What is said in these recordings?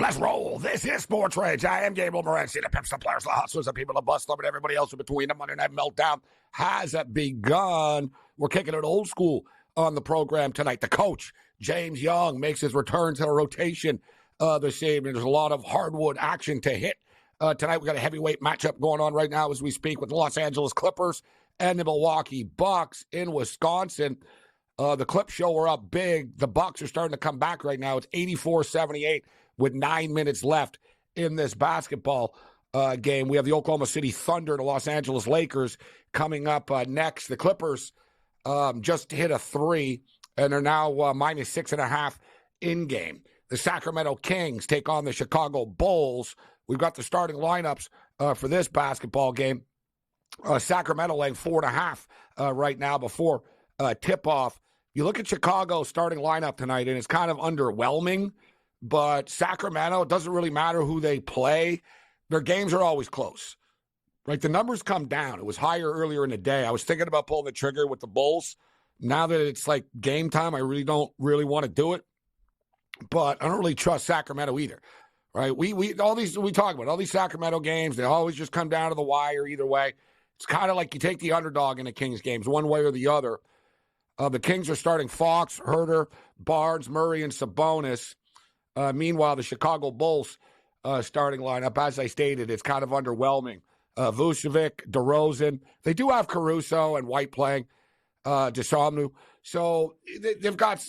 Let's roll. This is SportsRage. I am Gabriel Morency, the pimps, the players, the hustlers, the people, the bust them, and everybody else in between. The Monday Night Meltdown has begun. We're kicking it old school on the program tonight. The coach, James Young, makes his return to the rotation this evening. There's a lot of hardwood action to hit. Tonight we got a heavyweight matchup going on right now as we speak with the Los Angeles Clippers and the Milwaukee Bucks in Wisconsin. The Clips show are up big. The Bucks are starting to come back right now. It's 84-78 with 9 minutes left in this basketball game. We have the Oklahoma City Thunder, the Los Angeles Lakers coming up next. The Clippers just hit a 3, and they're now minus 6.5 in game. The Sacramento Kings take on the Chicago Bulls. We've got the starting lineups for this basketball game. Sacramento laying 4.5 right now before tip-off. You look at Chicago's starting lineup tonight, and it's kind of underwhelming. But Sacramento, it doesn't really matter who they play. Their games are always close. Right? The numbers come down. It was higher earlier in the day. I was thinking about pulling the trigger with the Bulls. Now that it's like game time, I really don't want to do it. But I don't really trust Sacramento either. Right? We talk about all these Sacramento games. They always just come down to the wire either way. It's kind of like you take the underdog in the Kings games, one way or the other. The Kings are starting Fox, Herter, Barnes, Murray, and Sabonis. Meanwhile, the Chicago Bulls starting lineup, as I stated, it's kind of underwhelming. Vucevic, DeRozan. They do have Caruso and White playing, Desaumnu. So they've got,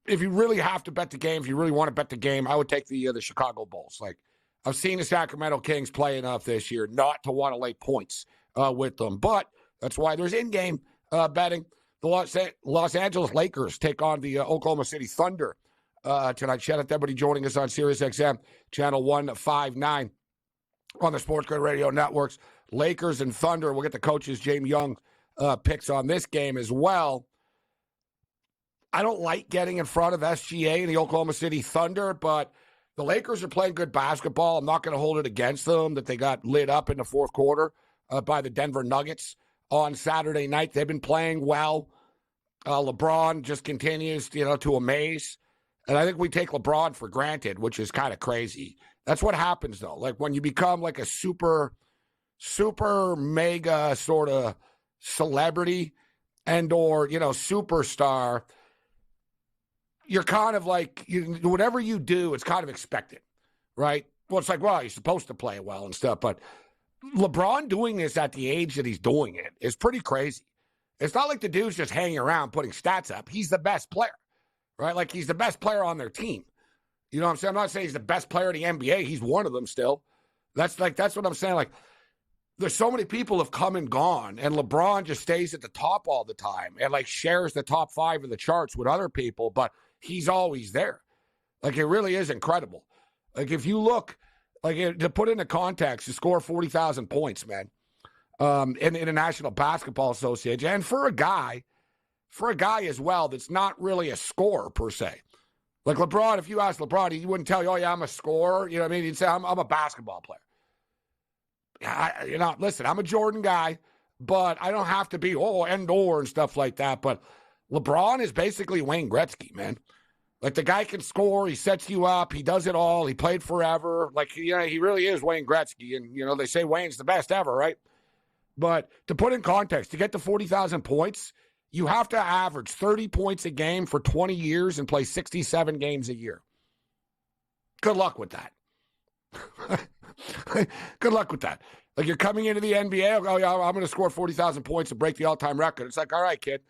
if you really have to bet the game, if you really want to bet the game, I would take the Chicago Bulls. Like, I've seen the Sacramento Kings play enough this year not to want to lay points with them. But that's why there's in-game betting. The Los Angeles Lakers take on the Oklahoma City Thunder tonight. Shout out to everybody joining us on SiriusXM, channel 159 on the SportsGrid radio networks. Lakers and Thunder. We'll get the coaches, James Young, picks on this game as well. I don't like getting in front of SGA and the Oklahoma City Thunder, but the Lakers are playing good basketball. I'm not going to hold it against them that they got lit up in the fourth quarter by the Denver Nuggets on Saturday night. They've been playing well. LeBron just continues, to amaze. And I think we take LeBron for granted, which is kind of crazy. That's what happens, though. Like, when you become like a super mega sort of celebrity and or, superstar, you're kind of like, whatever you do, it's kind of expected, right? Well, it's like, well, you're supposed to play well and stuff. But LeBron doing this at the age that he's doing it is pretty crazy. It's not like the dude's just hanging around putting stats up. He's the best player. Right? Like, he's the best player on their team. You know what I'm saying? I'm not saying he's the best player in the NBA. He's one of them still. That's what I'm saying. Like, there's so many people have come and gone, and LeBron just stays at the top all the time and, like, shares the top 5 of the charts with other people, but he's always there. Like, it really is incredible. Like, if you look, like, to put into context, to score 40,000 points, man, in the National Basketball Association, and for a guy as well that's not really a scorer per se. Like LeBron, if you ask LeBron, he wouldn't tell you, oh, yeah, I'm a scorer. You know what I mean? He'd say, I'm a basketball player. Listen, I'm a Jordan guy, but I don't have to be, and stuff like that. But LeBron is basically Wayne Gretzky, man. Like, the guy can score. He sets you up. He does it all. He played forever. Like, he really is Wayne Gretzky. And, they say Wayne's the best ever, right? But to put in context, to get to 40,000 points, you have to average 30 points a game for 20 years and play 67 games a year. Good luck with that. Good luck with that. Like, you're coming into the NBA, oh, yeah, I'm going to score 40,000 points and break the all-time record. It's like, all right, kid,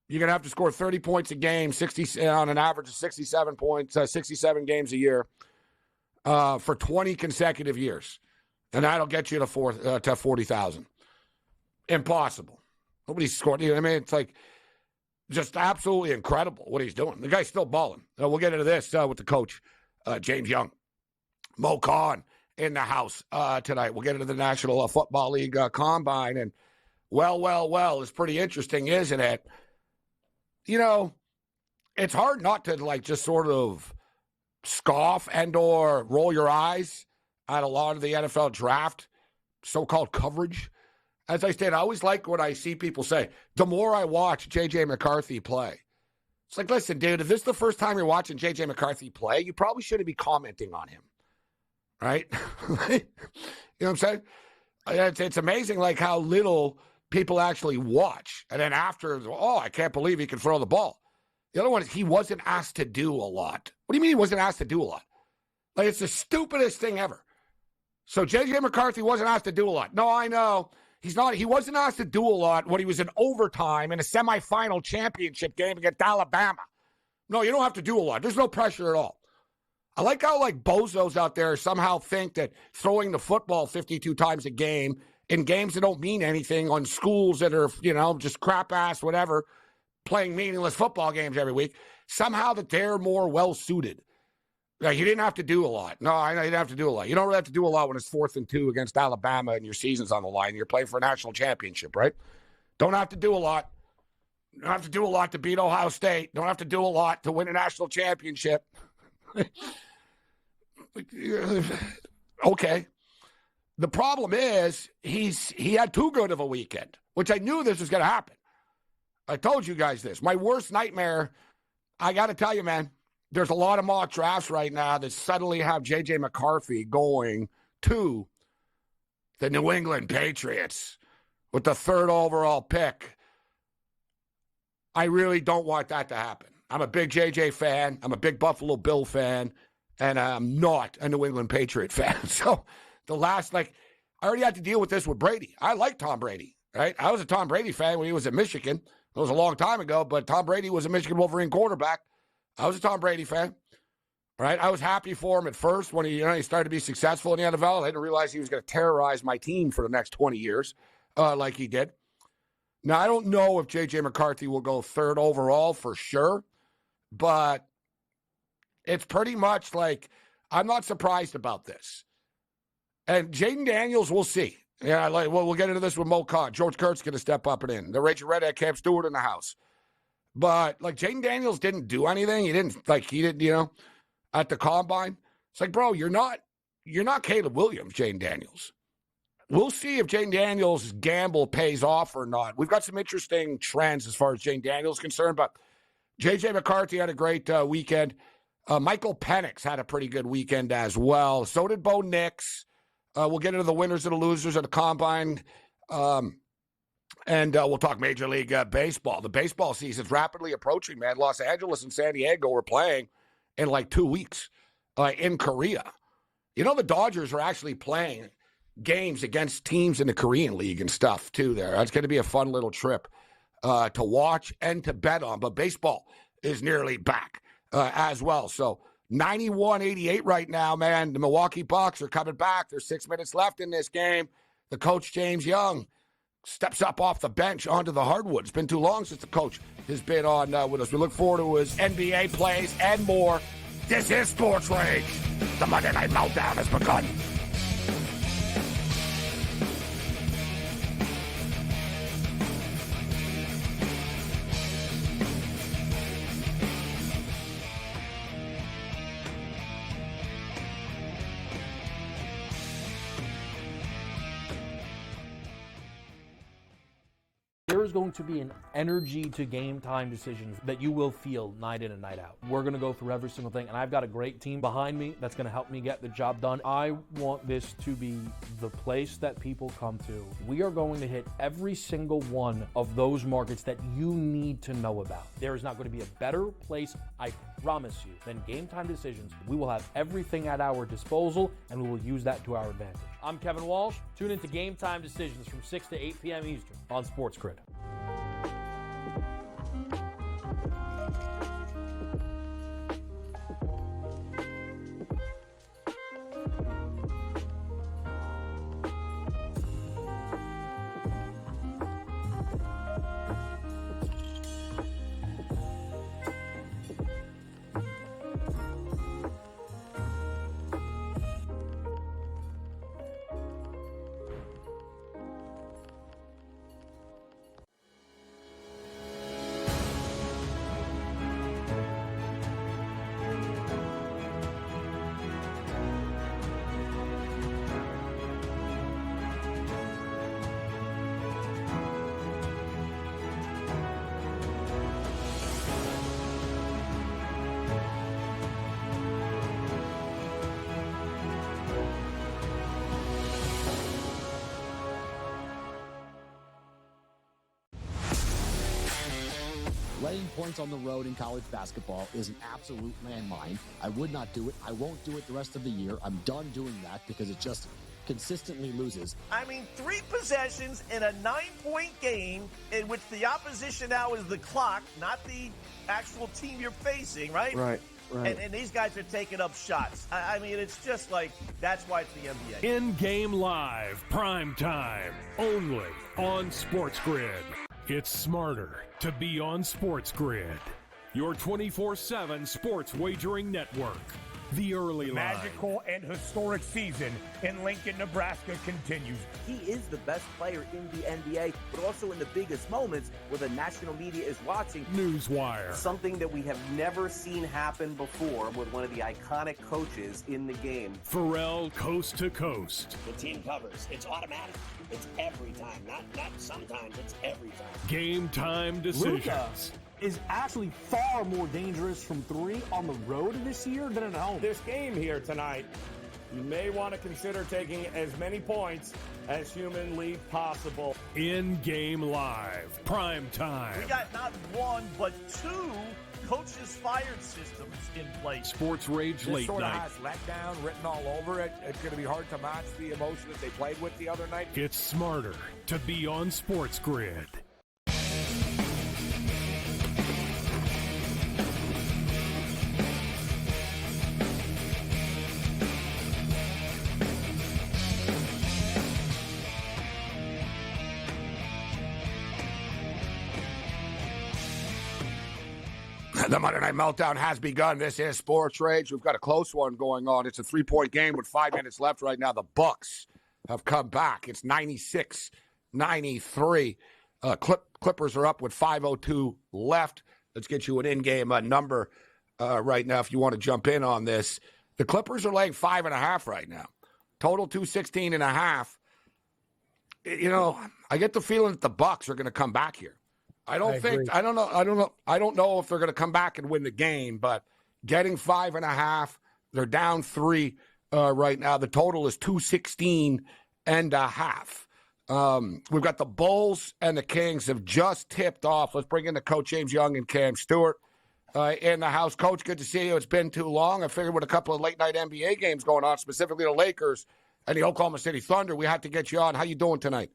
you're going to have to score 30 points a game, 60 on an average of 67 points, 67 games a year for 20 consecutive years. And that'll get you to 40,000. Impossible. Nobody's scored. I mean, it's like just absolutely incredible what he's doing. The guy's still balling. We'll get into this with the coach, James Young. Mo Khan in the house tonight. We'll get into the National Football League Combine. And, well, it's pretty interesting, isn't it? It's hard not to, like, just sort of scoff and or roll your eyes at a lot of the NFL draft so-called coverage. As I said, I always like what I see people say. The more I watch J.J. McCarthy play, It's like, listen, dude, if this is the first time you're watching J.J. McCarthy play, you probably shouldn't be commenting on him, right? You know what I'm saying? It's amazing, like, how little people actually watch. And then after, oh, I can't believe he can throw the ball. The other one is he wasn't asked to do a lot. What do you mean he wasn't asked to do a lot? Like, it's the stupidest thing ever. So J.J. McCarthy wasn't asked to do a lot. No, I know. He wasn't asked to do a lot when he was in overtime in a semifinal championship game against Alabama. No, you don't have to do a lot. There's no pressure at all. I like how, like, bozos out there somehow think that throwing the football 52 times a game in games that don't mean anything on schools that are, just crap-ass, whatever, playing meaningless football games every week, somehow that they're more well-suited. Like, you didn't have to do a lot. No, I know you didn't have to do a lot. You don't really have to do a lot when it's 4th and 2 against Alabama and your season's on the line. You're playing for a national championship, right? Don't have to do a lot. Don't have to do a lot to beat Ohio State. Don't have to do a lot to win a national championship. Okay. The problem is he had too good of a weekend, which I knew this was going to happen. I told you guys this. My worst nightmare, I got to tell you, man, there's a lot of mock drafts right now that suddenly have J.J. McCarthy going to the New England Patriots with the 3rd overall pick. I really don't want that to happen. I'm a big J.J. fan. I'm a big Buffalo Bill fan. And I'm not a New England Patriot fan. So I already had to deal with this with Brady. I like Tom Brady, right? I was a Tom Brady fan when he was at Michigan. It was a long time ago, but Tom Brady was a Michigan Wolverine quarterback. I was a Tom Brady fan, right? I was happy for him at first when he started to be successful in the NFL. I didn't realize he was going to terrorize my team for the next 20 years like he did. Now, I don't know if J.J. McCarthy will go 3rd overall for sure, but it's pretty much like I'm not surprised about this. And Jaden Daniels, we'll see. Yeah, we'll get into this with Mo Khan. George Kurt's going to step up and in. The Rachel Red at Camp Stewart in the house. But, like, Jaden Daniels didn't do anything. He didn't, at the combine. It's like, bro, you're not Caleb Williams, Jaden Daniels. We'll see if Jaden Daniels' gamble pays off or not. We've got some interesting trends as far as Jaden Daniels is concerned, but J.J. McCarthy had a great weekend. Michael Penix had a pretty good weekend as well. So did Bo Nix. We'll get into the winners and the losers of the combine. And we'll talk Major League Baseball. The baseball season's rapidly approaching, man. Los Angeles and San Diego are playing in like 2 weeks in Korea. You know, the Dodgers are actually playing games against teams in the Korean League and stuff, too, there. It's going to be a fun little trip to watch and to bet on. But baseball is nearly back as well. So 91-88 right now, man. The Milwaukee Bucks are coming back. There's 6 minutes left in this game. The coach, James Young, steps up off the bench onto the hardwood. It's been too long since the coach has been on with us. We look forward to his NBA plays and more. This is Sports Rage. The Monday Night Meltdown has begun. There is going to be an energy to game time decisions that you will feel night in and night out. We're going to go through every single thing, and I've got a great team behind me that's going to help me get the job done. I want this to be the place that people come to. We are going to hit every single one of those markets that you need to know about. There is not going to be a better place, I promise you, than Game Time Decisions. We will have everything at our disposal, and we will use that to our advantage. I'm Kevin Walsh. Tune into Game Time Decisions from 6 to 8 p.m. Eastern on SportsGrid. Laying points on the road in college basketball is an absolute landmine. I would not do it. I won't do it the rest of the year. I'm done doing that because it just consistently loses. I mean, 3 possessions in a 9-point game in which the opposition now is the clock, not the actual team you're facing, right? Right. And these guys are taking up shots. I mean, it's just like, that's why it's the NBA. In-game live, prime time, only on SportsGrid. It's smarter to be on SportsGrid, your 24/7 sports wagering network. The early line. Magical and historic season in Lincoln, Nebraska continues. He is the best player in the NBA, but also in the biggest moments where the national media is watching. Newswire. Something that we have never seen happen before with one of the iconic coaches in the game. Pharrell coast to coast. The team covers. It's automatic. It's every time. Not sometimes. It's every time. Game time decisions. Luka is actually far more dangerous from 3 on the road this year than at home. This game here tonight, you may want to consider taking as many points as humanly possible. In-game live, prime time. We got not 1, but 2 coaches fired systems in place. SportsRage This late sort of night. has letdown written all over it. It's going to be hard to match the emotion that they played with the other night. It's smarter to be on SportsGrid. The Monday Night Meltdown has begun. This is Sports Rage. We've got a close one going on. It's a 3-point game with 5 minutes left right now. The Bucks have come back. It's 96-93. Clippers are up with 5:02 left. Let's get you an in-game number right now if you want to jump in on this. The Clippers are laying 5.5 right now. Total 216.5. You know, I get the feeling that the Bucks are going to come back here. I don't know if they're going to come back and win the game, but getting 5.5, they're down 3 right now. The total is 216.5. We've got the Bulls and the Kings have just tipped off. Let's bring in the coach, James Young and Cam Stewart in the house. Coach, good to see you. It's been too long. I figured with a couple of late-night NBA games going on, specifically the Lakers and the Oklahoma City Thunder, we had to get you on. How you doing tonight?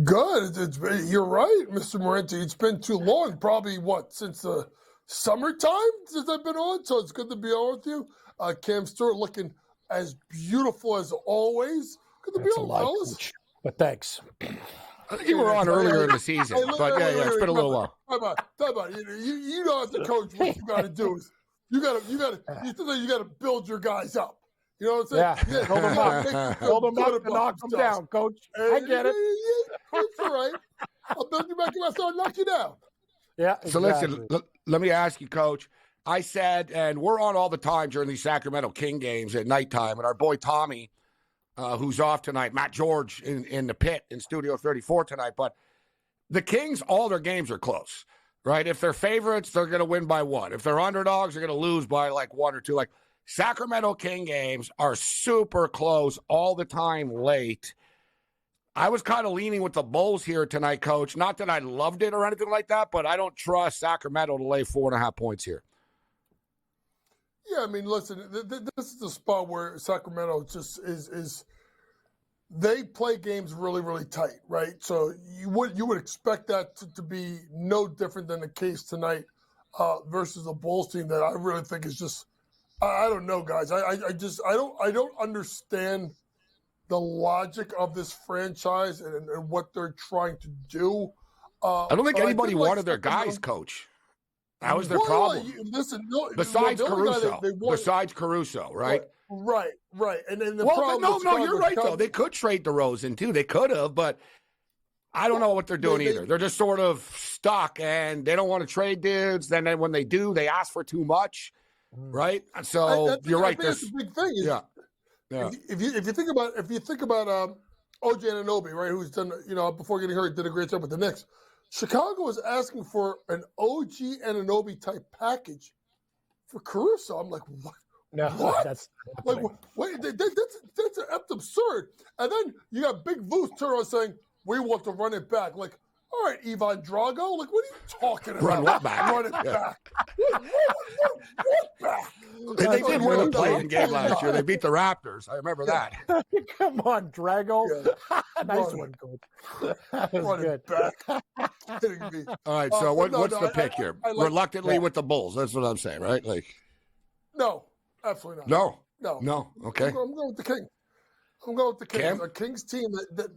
Good. You're right, Mr. Morency. It's been too long. Probably, since the summertime since I've been on? So it's good to be on with you. Cam Stewart looking as beautiful as always. Good to be on, fellas. But thanks. I think you were on earlier in the season. But yeah, it's been a little while. Time out. You know, as the coach, what you got to do is you got to build your guys up. You know what I'm saying? Yeah, build them up. Build them up and knock them down, Coach. I get it. That's all right. I'll build you back up so I'll knock you down. Yeah, exactly. So listen, let me ask you, Coach. I said, and we're on all the time during these Sacramento King games at nighttime, and our boy Tommy, who's off tonight, Matt George in the pit in Studio 34 tonight. But the Kings, all their games are close, right? If they're favorites, they're going to win by 1. If they're underdogs, they're going to lose by like 1 or 2. Like, Sacramento King games are super close all the time late. I was kind of leaning with the Bulls here tonight, Coach. Not that I loved it or anything like that, but I don't trust Sacramento to lay 4.5 points here. Yeah, I mean, listen, this is the spot where Sacramento just is they play games really, really tight, right? So you would expect that to be no different than the case tonight versus the Bulls team that I really think is just I don't know, guys. I don't understand the logic of this franchise and what they're trying to do. I don't think anybody wanted their guys, Coach. That was their problem. Besides Caruso, right? Right. And then the problem. No, you're right though. They could trade DeRozan too. They could have, but I don't know what they're doing either. They're just sort of stuck, and they don't want to trade dudes. Then when they do, they ask for too much. Right, so you're right. That's the big thing. Yeah. If you think about OG Anunoby, right, who's done before getting hurt, did a great job with the Knicks. Chicago is asking for an OG Anunoby type package for Caruso. I'm like, what? No, what? That's absurd. And then you got Big Voos turn around saying we want to run it back. Like, All right, Ivan Drago. Like, what are you talking about? Run what back? Run it back. What back? They did win a play-in game last year. They beat the Raptors. I remember that. Come on, Drago. Yeah. Nice one, Coach. That was good. Kidding me. All right, so what's the pick here? Reluctantly with the Bulls. That's what I'm saying, right? Like, no, absolutely not. No. Okay. I'm going with the Kings. I'm going with the Kings. Cam? A Kings team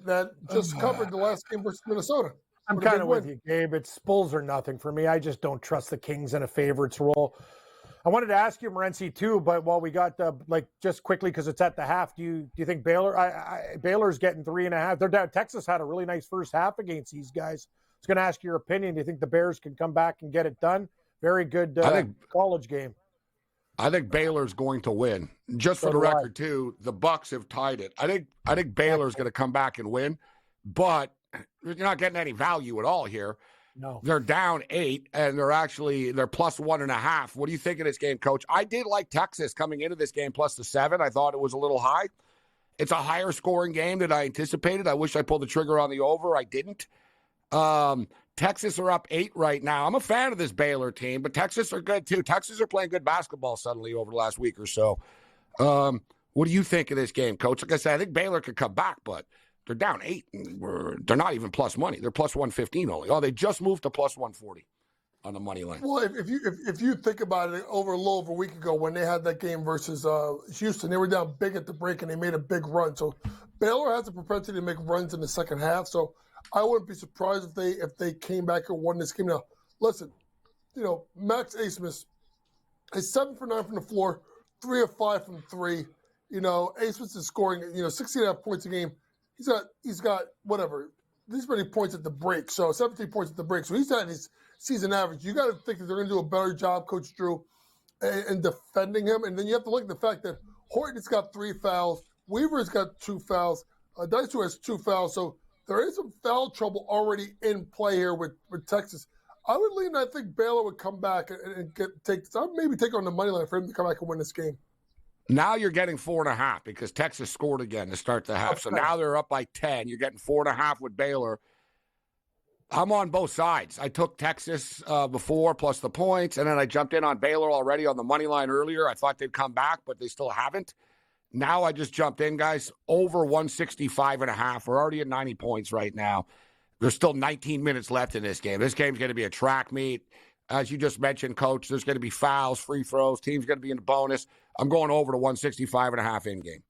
that just covered the last game versus Minnesota. I'm kind of with you, Gabe. It's Bulls or nothing for me. I just don't trust the Kings in a favorites role. I wanted to ask you, Morency, too, but while we got just quickly because it's at the half, do you think Baylor's getting 3.5? They're down. Texas had a really nice first half against these guys. I was going to ask your opinion. Do you think the Bears can come back and get it done? Very good college game. I think Baylor's going to win. Just for the record, too, the Bucks have tied it. I think Baylor's going to come back and win, but you're not getting any value at all here. No. They're down 8, and they're plus 1.5. What do you think of this game, Coach? I did like Texas coming into this game plus the 7. I thought it was a little high. It's a higher scoring game than I anticipated. I wish I pulled the trigger on the over. I didn't. Texas are up 8 right now. I'm a fan of this Baylor team, but Texas are good too. Texas are playing good basketball suddenly over the last week or so. What do you think of this game, Coach? Like I said, I think Baylor could come back, but they're down 8. They're not even plus money. They're plus 115 only. Oh, they just moved to plus 140 on the money line. Well, if you think about it, a little over a week ago when they had that game versus Houston, they were down big at the break and they made a big run. So Baylor has the propensity to make runs in the second half. So I wouldn't be surprised if they came back and won this game. Now, listen, Max Abmas is 7 for 9 from the floor, 3 of 5 from 3. Abmas is scoring 16.5 points a game. He's got whatever these many points at the break. So 17 points at the break. So he's at his season average. You got to think that they're going to do a better job, Coach Drew, in defending him. And then you have to look at the fact that Horton's got 3 fouls, Weaver's got 2 fouls, Daisu has 2 fouls. So there is some foul trouble already in play here with Texas. I would lean. I think Baylor would come back and take this. I'd maybe take on the money line for him to come back and win this game. Now you're getting 4.5 because Texas scored again to start the half. So now they're up by 10. You're getting 4.5 with Baylor. I'm on both sides. I took Texas before plus the points, and then I jumped in on Baylor already on the money line earlier. I thought they'd come back, but they still haven't. Now I just jumped in, guys, over 165.5. We're already at 90 points right now. There's still 19 minutes left in this game. This game's going to be a track meet. As you just mentioned, Coach, there's going to be fouls, free throws. Team's going to be in the bonus. I'm going over to 165.5 in game.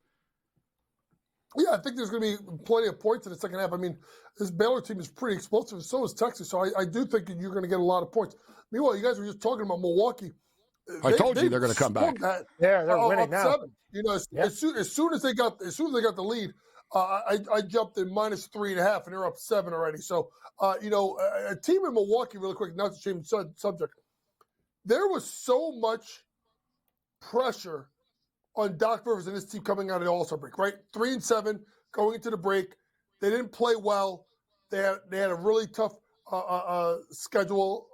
Yeah, I think there's going to be plenty of points in the second half. I mean, this Baylor team is pretty explosive. So is Texas. So I do think you're going to get a lot of points. Meanwhile, you guys were just talking about Milwaukee. I told you they're going to come back. Yeah, they're winning now. 7. As soon as they got the lead, I jumped in minus 3.5, and they're up 7 already. So, a team in Milwaukee, really quick, not to change the subject. There was so much pressure on Doc Rivers and his team coming out of the All-Star break, right? 3-7 going into the break. They didn't play well. They had a really tough schedule.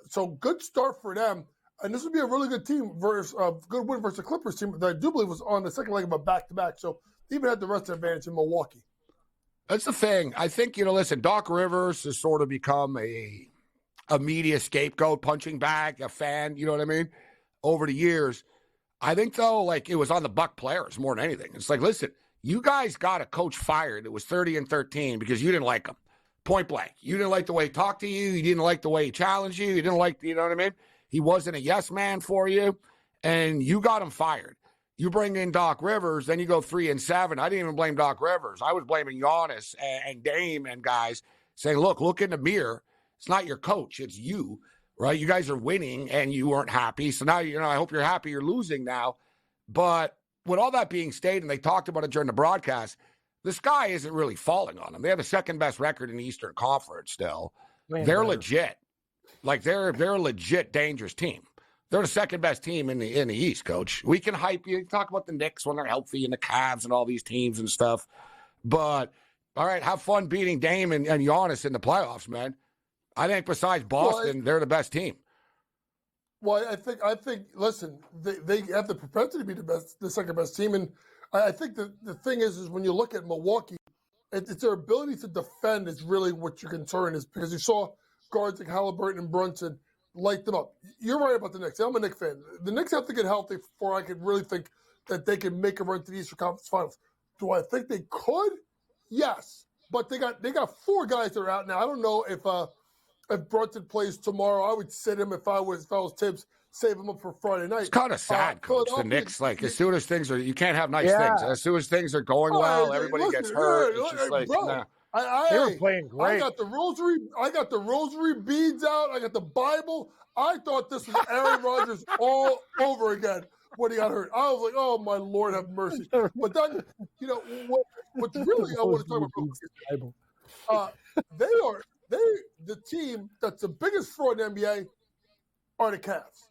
So good start for them. And this would be a really good team versus good win versus the Clippers team that I do believe was on the second leg of a back-to-back. So they even had the rest of the advantage in Milwaukee. That's the thing. I think, listen, Doc Rivers has sort of become a media scapegoat, punching bag, a fan, you know what I mean, over the years. I think, though, it was on the Buck players more than anything. It's like, listen, you guys got a coach fired that was 30-13 because you didn't like him. Point blank. You didn't like the way he talked to you. You didn't like the way he challenged you. You didn't like, you know what I mean? He wasn't a yes man for you, and you got him fired. You bring in Doc Rivers, then you go 3-7. I didn't even blame Doc Rivers. I was blaming Giannis and Dame and guys saying, look in the mirror. It's not your coach. It's you, right? You guys are winning, and you weren't happy. So now, I hope you're happy you're losing now. But with all that being stated, and they talked about it during the broadcast, the sky isn't really falling on them. They have the second best record in the Eastern Conference still. They're legit. They're a legit dangerous team. They're the second best team in the East, Coach. We can hype you. Talk about the Knicks when they're healthy and the Cavs and all these teams and stuff. But, all right, have fun beating Dame and Giannis in the playoffs, man. I think besides Boston, they're the best team. Well, I think. Listen, they have the propensity to be the second best team, and I think the thing is when you look at Milwaukee, It's their ability to defend is really what your concern is, because you saw guards like Halliburton and Brunson light them up. You're right about the Knicks. I'm a Knicks fan. The Knicks have to get healthy before I could really think that they can make a run to the Eastern Conference Finals. Do I think they could? Yes, but they got 4 guys that are out now. I don't know if Brunson plays tomorrow. I would sit him if I was Tibbs. Save him up for Friday night. It's kind of sad, Coach. The Knicks, as soon as things are, you can't have nice things. As soon as things are going well, everybody gets hurt. It's just like, bro, nah. They were playing great. I got the rosary beads out. I got the Bible. I thought this was Aaron Rodgers all over again when he got hurt. I was like, oh my Lord, have mercy. But then, what's really I want to talk about. The team that's the biggest fraud in the NBA are the Cavs.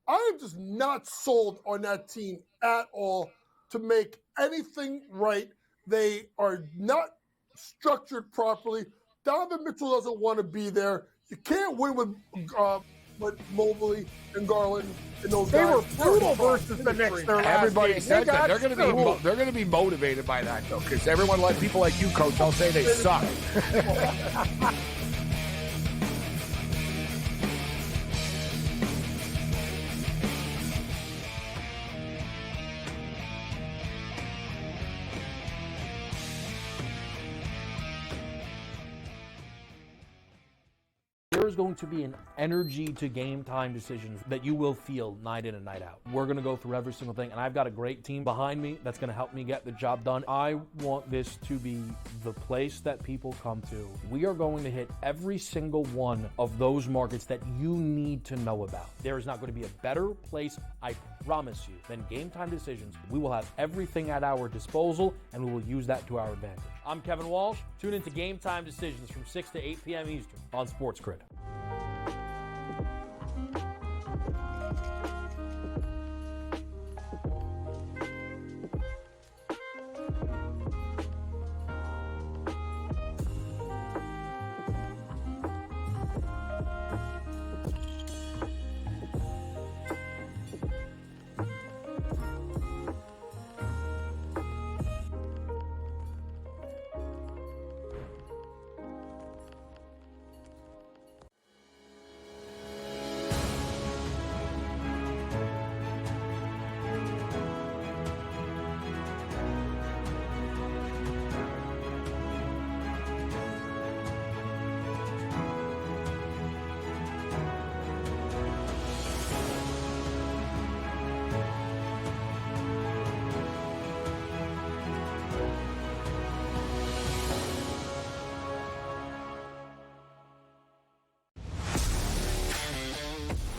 I am just not sold on that team at all to make anything right. They are not structured properly. Donovan Mitchell doesn't want to be there. You can't win with Mobley and Garland and those guys. They were brutal versus the Knicks. Everybody said that. They're going to be motivated by that, though, because everyone, like people like you, Coach, I'll say they suck. There is going to be an energy to game time decisions that you will feel night in and night out. We're going to go through every single thing, and I've got a great team behind me that's going to help me get the job done. I want this to be the place that people come to. We are going to hit every single one of those markets that you need to know about. There is not going to be a better place, I promise you, than Game Time Decisions. We will have everything at our disposal, and we will use that to our advantage. I'm Kevin Walsh. Tune into Game Time Decisions from 6 to 8 p.m. Eastern on SportsGrid.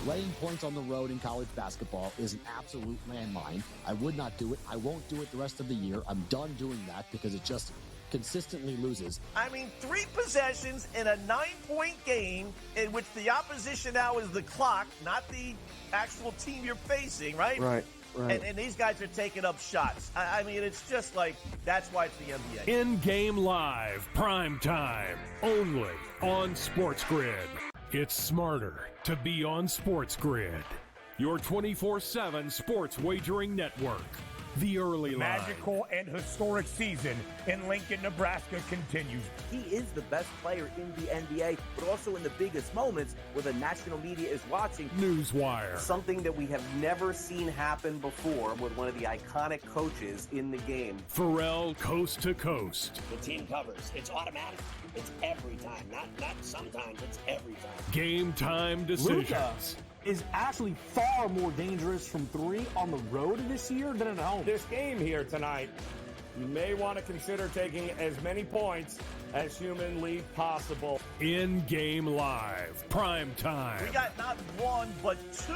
Laying points on the road in college basketball is an absolute landmine. I would not do it. I won't do it the rest of the year. I'm done doing that because it just consistently loses. I mean, 3 possessions in a 9-point game in which the opposition now is the clock, not the actual team you're facing, right? Right. And these guys are taking up shots. I mean, it's just like, that's why it's the NBA. In-game live, prime time, only on SportsGrid. It's smarter to be on SportsGrid, your 24/7 sports wagering network. The early line. Magical and historic season in Lincoln, Nebraska continues. He is the best player in the NBA, but also in the biggest moments where the national media is watching. Newswire. Something that we have never seen happen before with one of the iconic coaches in the game. Pharrell, coast to coast. The team covers. It's automatic. It's every time. Not sometimes. It's every time. Game time decisions. Luka is actually far more dangerous from 3 on the road this year than at home. This game here tonight, you may want to consider taking as many points as humanly possible. In-game live, prime time. We got not 1, but 2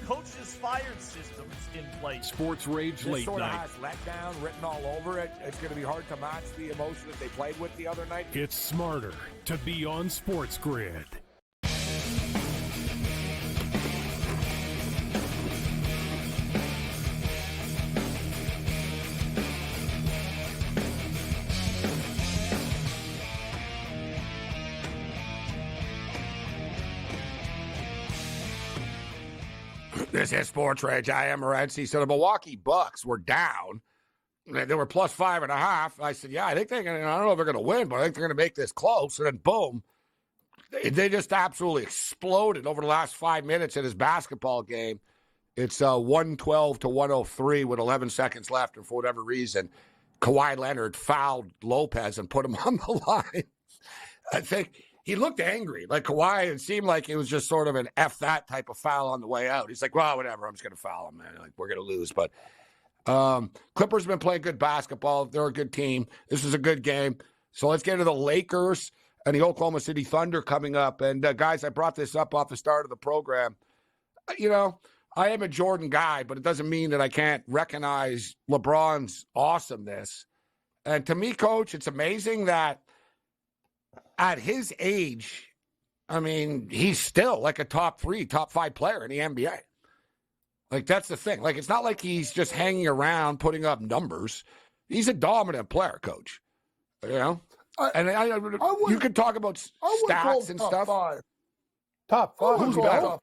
coaches fired systems in place. SportsRage This late sort of night. has letdown written all over it. It's going to be hard to match the emotion that they played with the other night. It's smarter to be on SportsGrid. This is SportsRage. I am Morency. So the Milwaukee Bucks were down They were plus 5.5. I said, yeah, I think they're going to, I don't know if they're going to win, but I think they're going to make this close. And then boom, they just absolutely exploded over the last 5 minutes of this basketball game. It's 112 to 103 with 11 seconds left. And for whatever reason, Kawhi Leonard fouled Lopez and put him on the line. I think he looked angry. Like Kawhi, it seemed like it was just sort of an F that type of foul on the way out. He's like, well, whatever, I'm just going to foul him, man. Like, we're going to lose. But Clippers have been playing good basketball. They're a good team. This is a good game. So let's get to the Lakers and the Oklahoma City Thunder coming up. And guys, I brought this up off the start of the program. You know, I am a Jordan guy, but it doesn't mean that I can't recognize LeBron's awesomeness. And to me, Coach, it's amazing that at his age, I mean, he's still like a top 3, top 5 player in the NBA. Like, that's the thing. Like, it's not like he's just hanging around putting up numbers. He's a dominant player, Coach. You know? You could talk about stats and stuff. Top 5. Who's better?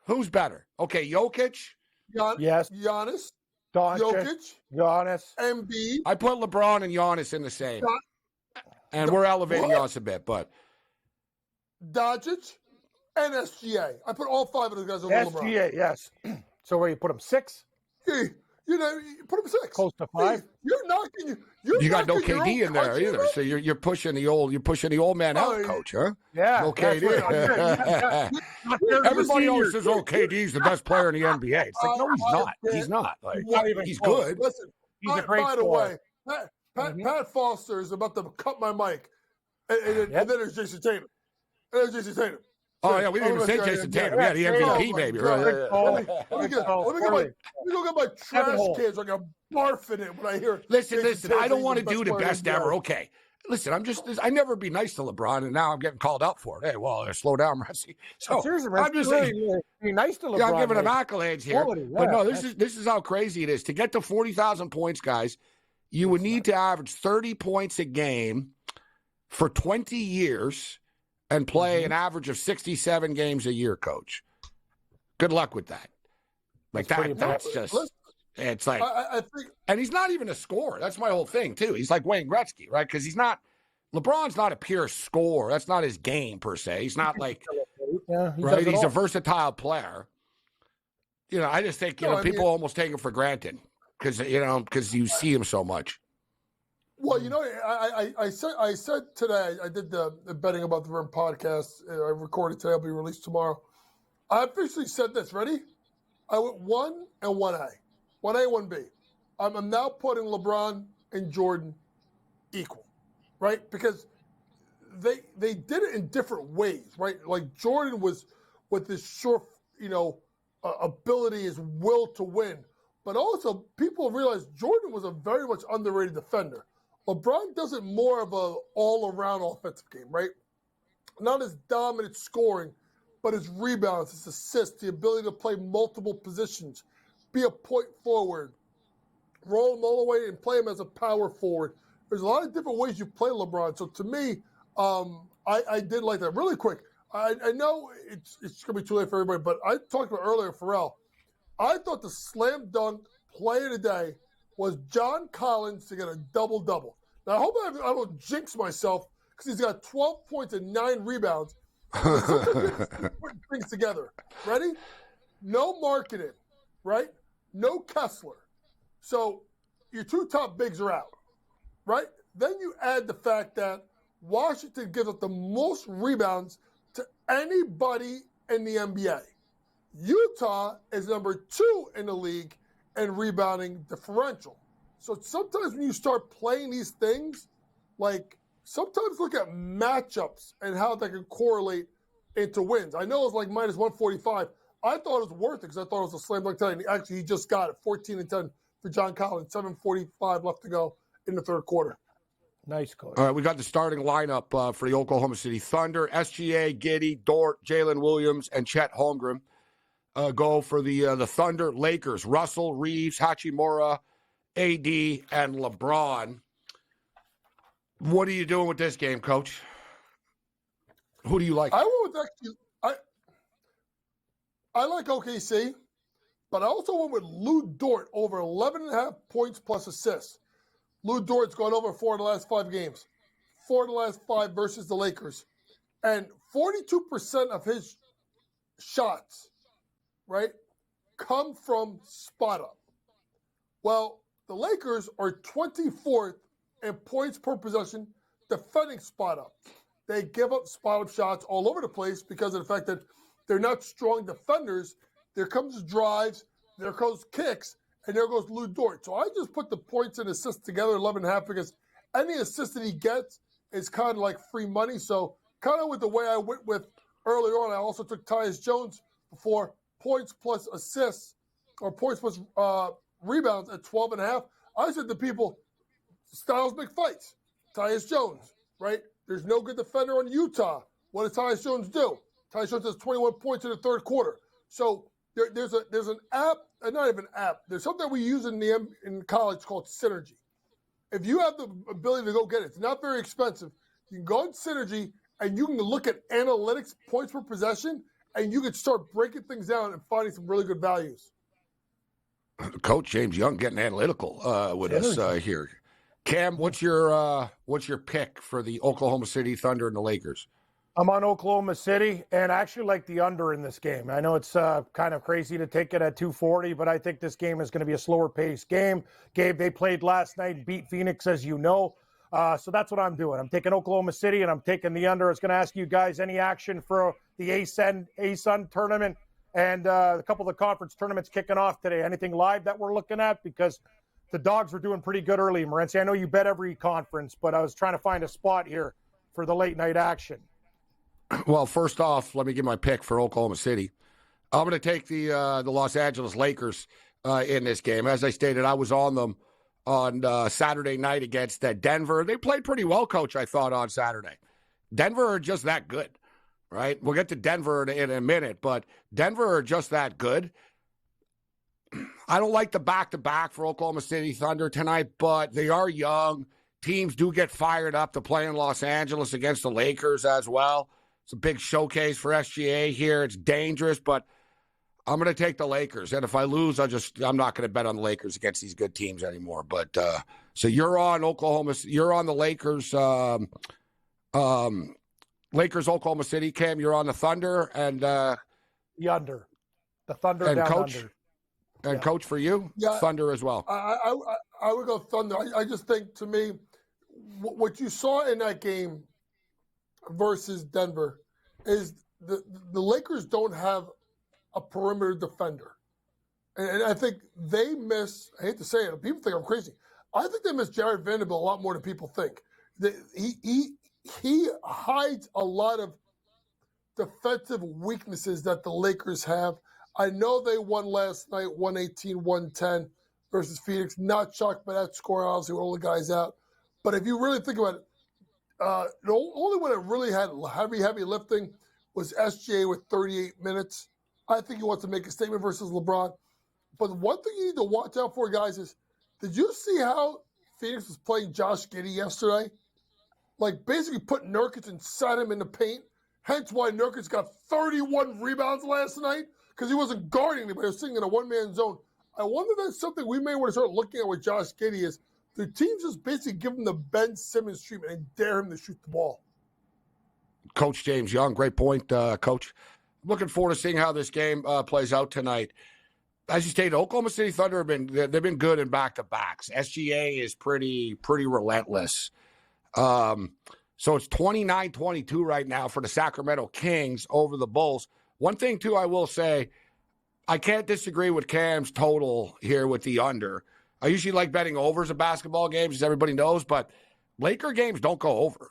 Who's better? Okay, Jokic? Yes. Giannis? Jokic? Giannis? Embiid? I put LeBron and Giannis in the same. And we're elevating Giannis a bit, but. Doncic and SGA. I put all 5 of those guys over LeBron. SGA, yes. So where you put him 6? Yeah, you put him 6. Close to 5. Hey, you're knocking. You got no KD in there either, so you're pushing the old man out, Coach, huh? Yeah, no KD. Everybody else says, "Oh, KD's the best player in the NBA." It's like, no, he's not. He's not. Like, he's good. Listen, he's a great by the way, Pat Foster is about to cut my mic, and then there's Jason Tatum. Oh, yeah, we didn't even say Jason Tatum. Yeah, the MVP, baby. Let me go get my trash cans. I got barf in it when I hear. Listen. I don't want to do the best ever. Okay. Listen, I never be nice to LeBron, and now I'm getting called out for it. Hey, well, slow down, Morency. So seriously, I'm just saying, be nice to LeBron. Yeah, I'm giving him accolades here. But no, this is how crazy it is. To get to 40,000 points, guys, you would need to average 30 points a game for 20 years and play an average of 67 games a year, Coach. Good luck with that. Like that's just, it's like, I think, and he's not even a scorer. That's my whole thing too. He's like Wayne Gretzky, right? Because LeBron's not a pure scorer. That's not his game per se. He's not like, right? He's a versatile player. You know, I just think, people almost take him for granted because you see him so much. Well, I said today, I did the Betting About the Rim podcast. I recorded today. It'll be released tomorrow. I officially said this. Ready? I went 1 and 1A. 1A, 1B. I'm now putting LeBron and Jordan equal, right? Because they did it in different ways, right? Like Jordan was with this short, ability, his will to win. But also, people realize Jordan was a very much underrated defender. LeBron does it more of a all-around offensive game, right? Not as dominant scoring, but his rebounds, his assists, the ability to play multiple positions, be a point forward, roll him all the way and play him as a power forward. There's a lot of different ways you play LeBron. So to me, I did like that. Really quick, I know it's going to be too late for everybody, but I talked about earlier, Pharrell. I thought the slam dunk play of the day was John Collins to get a double-double. Now, I hope I don't jinx myself because he's got 12 points and 9 rebounds. Putting things together. Ready? No marketing, right? No Kessler. So your 2 top bigs are out, right? Then you add the fact that Washington gives up the most rebounds to anybody in the NBA. Utah is number 2 in the league in rebounding differential. So sometimes when you start playing these things, like sometimes look at matchups and how they can correlate into wins. I know it's like minus 145. I thought it was worth it because I thought it was a slam dunk today. And actually, he just got it, 14-10 for John Collins, 7:45 left to go in the third quarter. Nice, Coach. All right, we got the starting lineup for the Oklahoma City Thunder. SGA, Giddey, Dort, Jalen Williams, and Chet Holmgren go for the Thunder. Lakers, Russell, Reeves, Hachimura, AD, and LeBron. What are you doing with this game, Coach? Who do you like? I went with I like OKC, but I also went with Lou Dort over 11.5 points plus assists. Lou Dort's gone over 4 of the last 5 games. 4 of the last 5 versus the Lakers. And 42% of his shots, right, come from spot up. Well, the Lakers are 24th in points per possession defending spot up. They give up spot up shots all over the place because of the fact that they're not strong defenders. There comes drives, there goes kicks, and there goes Lou Dort. So I just put the points and assists together, 11.5, because any assist that he gets is kind of like free money. So kind of with the way I went with earlier on, I also took Tyus Jones for points plus assists or points plus rebounds at 12.5. I said to people, styles make fights. Tyus Jones, right? There's no good defender on Utah. What does Tyus Jones do? Tyus Jones has 21 points in the third quarter. So there's an app, not even an app. There's something we use in college called Synergy. If you have the ability to go get it, it's not very expensive. You can go on Synergy and you can look at analytics, points per possession, and you can start breaking things down and finding some really good values. Coach James Young getting analytical with us here. Cam, what's your pick for the Oklahoma City Thunder and the Lakers? I'm on Oklahoma City, and I actually like the under in this game. I know it's kind of crazy to take it at 240, but I think this game is going to be a slower-paced game. Gabe, they played last night, beat Phoenix, as you know. So that's what I'm doing. I'm taking Oklahoma City, and I'm taking the under. I was going to ask you guys any action for the ASUN tournament and a couple of the conference tournaments kicking off today. Anything live that we're looking at? Because the Dogs were doing pretty good early, Morency. I know you bet every conference, but I was trying to find a spot here for the late-night action. Well, first off, let me give my pick for Oklahoma City. I'm going to take the Los Angeles Lakers in this game. As I stated, I was on them on Saturday night against Denver. They played pretty well, Coach, I thought, on Saturday. Denver are just that good, right? We'll get to Denver in a minute, but Denver are just that good. I don't like the back-to-back for Oklahoma City Thunder tonight, but they are young. Teams do get fired up to play in Los Angeles against the Lakers as well. It's a big showcase for SGA here. It's dangerous, but I'm going to take the Lakers. And if I lose, I'm not going to bet on the Lakers against these good teams anymore. But so you're on Oklahoma. You're on the Lakers. Lakers, Oklahoma City. Cam, you're on the Thunder and the under. The Thunder and down Coach, under. And yeah. Coach, for you, Thunder as well. I would go Thunder. I just think, to me, what you saw in that game versus Denver is the Lakers don't have a perimeter defender. And I think they miss, I hate to say it, people think I'm crazy. I think they miss Jared Vanderbilt a lot more than people think. He hides a lot of defensive weaknesses that the Lakers have. I know they won last night, 118-110 versus Phoenix. Not shocked by that score, obviously, with all the guys out. But if you really think about it, the only one that really had heavy lifting was SGA with 38 minutes. I think he wants to make a statement versus LeBron. But one thing you need to watch out for, guys, is did you see how Phoenix was playing Josh Giddey yesterday? Like basically put Nurkic inside him in the paint. Hence why Nurkic got 31 rebounds last night, because he wasn't guarding anybody. He was sitting in a one-man zone. I wonder if that's something we may want to start looking at with Josh Giddey is the teams just basically give him the Ben Simmons treatment and dare him to shoot the ball. Coach James Young, great point, Coach. Looking forward to seeing how this game plays out tonight. As you stated, Oklahoma City Thunder they've been good in back-to-backs. SGA is pretty relentless. So it's 29-22 right now for the Sacramento Kings over the Bulls. One thing, too, I will say, I can't disagree with Cam's total here with the under. I usually like betting overs of basketball games, as everybody knows, but Laker games don't go over.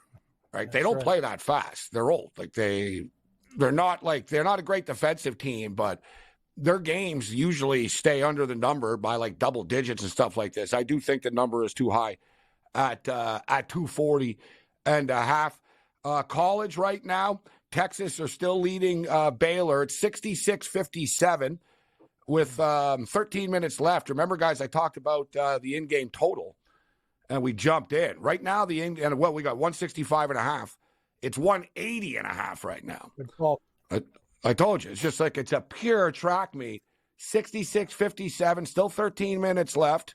Right? They don't play that fast. They're old. Like they're not a great defensive team, but their games usually stay under the number by like double digits and stuff like this. I do think the number is too high at 240 and a half. College right now, Texas are still leading Baylor at 66-57 with 13 minutes left. Remember, guys, I talked about the in-game total, and we jumped in. Right now, we got 165.5. It's 180.5 right now. I told you, it's just like it's a pure track meet. 66-57, still 13 minutes left.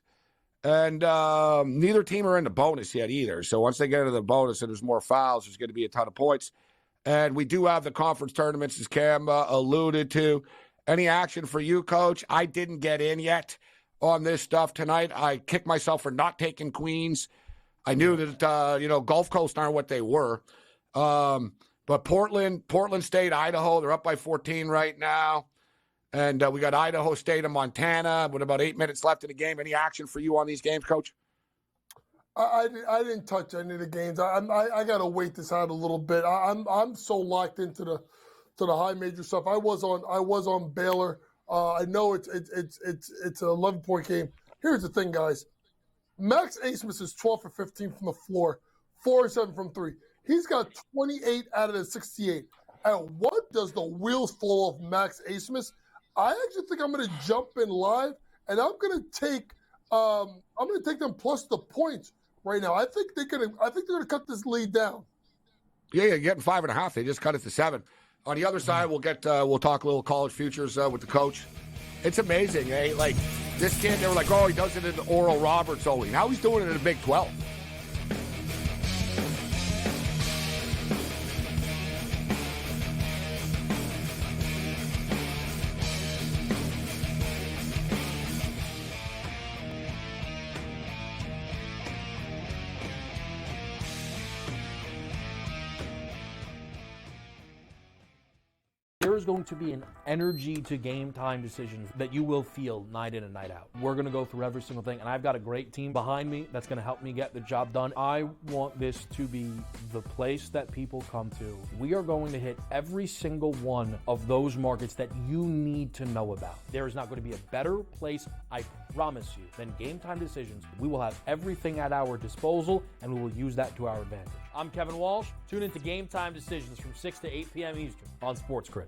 And neither team are in the bonus yet either. So once they get into the bonus and there's more fouls, there's going to be a ton of points. And we do have the conference tournaments, as Cam alluded to. Any action for you, Coach? I didn't get in yet on this stuff tonight. I kicked myself for not taking Queens. I knew that, Gulf Coast aren't what they were. But Portland State, Idaho, they're up by 14 right now. And we got Idaho State and Montana with about 8 minutes left in the game. Any action for you on these games, Coach? I didn't touch any of the games. I got to wait this out a little bit. I'm so locked into the high major stuff. I was on Baylor. I know it's an 11-point game. Here's the thing, guys. Max Asmus is 12 for 15 from the floor, 4 or 7 from 3. He's got 28 out of the 68. And what does the wheels fall off Max Asmus? I actually think I'm going to jump in live, and I'm going to take them plus the points right now. I think they're going to cut this lead down. Yeah, you're getting 5.5. They just cut it to 7. On the other side, we'll talk a little college futures with the coach. It's amazing, eh? Like this kid, they were like, oh, he does it in Oral Roberts only. Now he's doing it in the Big 12. There is going to be an energy to game time decisions that you will feel night in and night out. We're going to go through every single thing, and I've got a great team behind me that's going to help me get the job done. I want this to be the place that people come to. We are going to hit every single one of those markets that you need to know about. There is not going to be a better place, I promise you, than Game Time Decisions. We will have everything at our disposal, and we will use that to our advantage. I'm Kevin Walsh. Tune into Game Time Decisions from 6 to 8 p.m. Eastern on SportsGrid.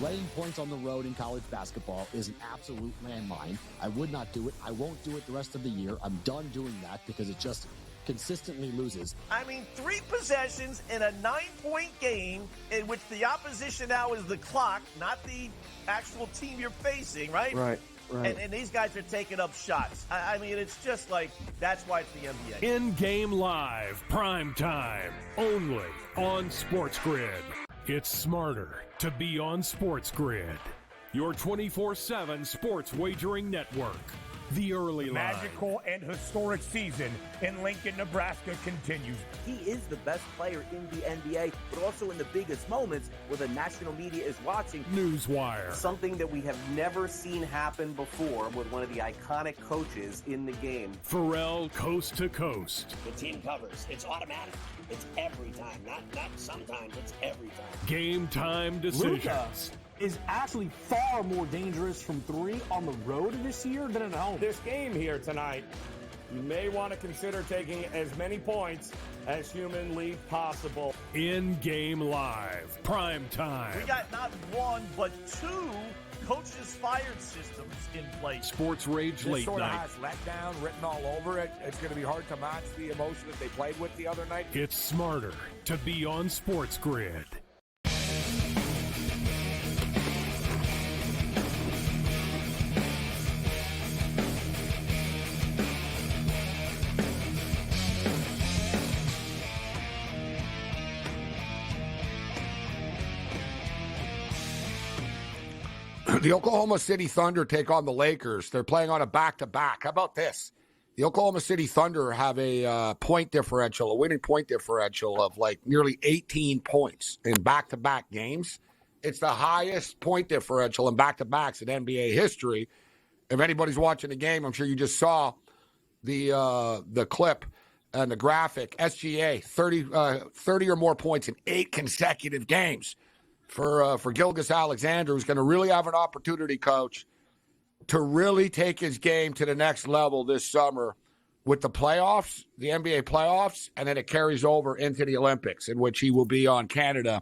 Laying points on the road in college basketball is an absolute landmine. I would not do it. I won't do it the rest of the year. I'm done doing that because it just consistently loses. I mean, 3 possessions in a 9-point game in which the opposition now is the clock, not the actual team you're facing, right? Right. And these guys are taking up shots. I mean, it's just like, that's why it's the NBA. In-game live, prime time, only on SportsGrid. It's smarter to be on SportsGrid, your 24/7 sports wagering network. The early line. Magical and historic season in Lincoln, Nebraska continues. He is the best player in the NBA, but also in the biggest moments where the national media is watching. Newswire. Something that we have never seen happen before with one of the iconic coaches in the game. Pharrell, coast to coast. The team covers. It's automatic. It's every time. Not sometimes. It's every time. Game time decisions. Luka is actually far more dangerous from 3 on the road this year than at home. This game here tonight, you may want to consider taking as many points as humanly possible. In-game live, prime time. We got not 1, but 2 coaches fired systems in place. SportsRage late sort night. of has letdown written all over it. It's going to be hard to match the emotion that they played with the other night. It's smarter to be on SportsGrid. The Oklahoma City Thunder take on the Lakers. They're playing on a back-to-back. How about this? The Oklahoma City Thunder have a point differential, a winning point differential of like nearly 18 points in back-to-back games. It's the highest point differential in back-to-backs in NBA history. If anybody's watching the game, I'm sure you just saw the clip and the graphic. SGA, 30 or more points in 8 consecutive games for Gilgeous-Alexander, who's going to really have an opportunity, Coach, to really take his game to the next level this summer with the playoffs, the NBA playoffs, and then it carries over into the Olympics, in which he will be on Canada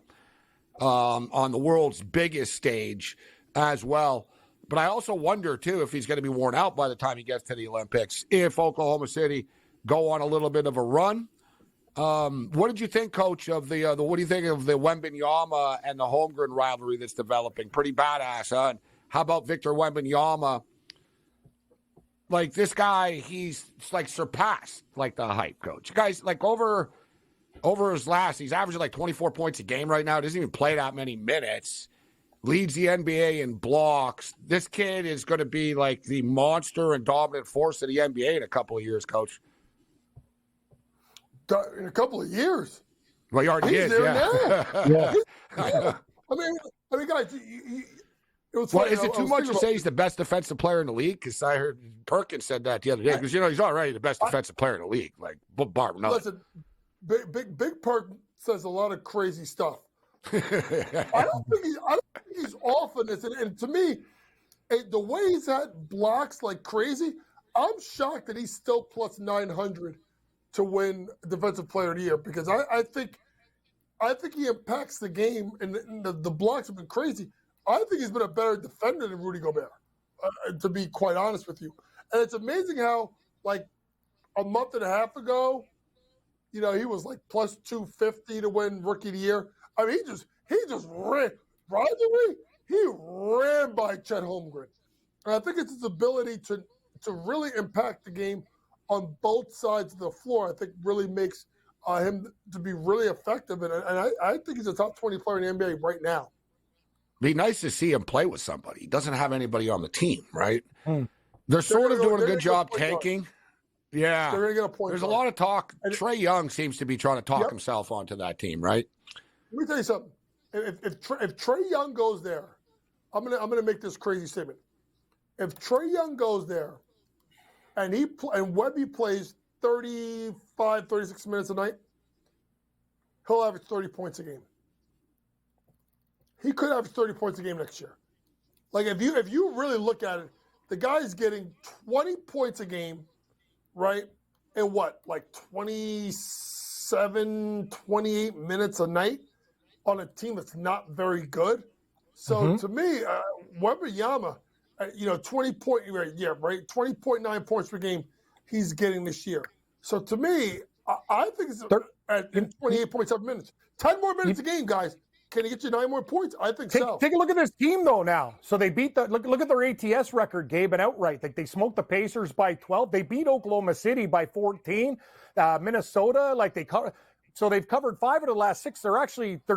on the world's biggest stage as well. But I also wonder, too, if he's going to be worn out by the time he gets to the Olympics, if Oklahoma City go on a little bit of a run. What did you think, Coach, of the what do you think of the Wembanyama and the Holmgren rivalry that's developing? Pretty badass, huh? And how about Victor Wembanyama? Like, this guy, he's like surpassed like the hype, Coach. Guys, like over his he's averaging like 24 points a game right now. Doesn't even play that many minutes. Leads the NBA in blocks. This kid is going to be like the monster and dominant force of the NBA in a couple of years, Coach. In a couple of years. Well, he already is, yeah. Yeah. I mean, guys, is it too much to say he's the best defensive player in the league? Because I heard Perkins said that the other day. Because, he's already the best defensive player in the league. Like, Barb, no. Listen, Big Perk says a lot of crazy stuff. I don't think he's off on this. And to me, the way he's had blocks like crazy, I'm shocked that he's still plus 900 to win Defensive Player of the Year, because I think he impacts the game, and the blocks have been crazy. I think he's been a better defender than Rudy Gobert, to be quite honest with you. And it's amazing how, like, a month and a half ago, he was like plus 250 to win Rookie of the Year. I mean, he just ran. Rivalry, he ran by Chet Holmgren. And I think it's his ability to really impact the game on both sides of the floor. I think really makes him to be really effective. And I think he's a top 20 player in the NBA right now. Be nice to see him play with somebody. He doesn't have anybody on the team, right? They're sort of doing a good job tanking. Yeah. They're going to get a point. There's a lot of talk. Trae Young seems to be trying to talk himself onto that team, right? Let me tell you something. If Trae Young goes there, I'm gonna make this crazy statement. If Trae Young goes there, and Webby plays 35, 36 minutes a night, he'll average 30 points a game. He could average 30 points a game next year. Like, if you really look at it, the guy's getting 20 points a game, right? And what, like 27, 28 minutes a night on a team that's not very good. So to me, Wembanyama, 20.9 points per game he's getting this year. So to me, I think it's at 28.7 minutes. 10 more minutes a game, guys. Can he get you 9 more points? I think so. Take a look at this team, though, now. So they beat look at their ATS record, Gabe, and outright. Like, they smoked the Pacers by 12. They beat Oklahoma City by 14. Minnesota, so they've covered 5 of the last 6. They're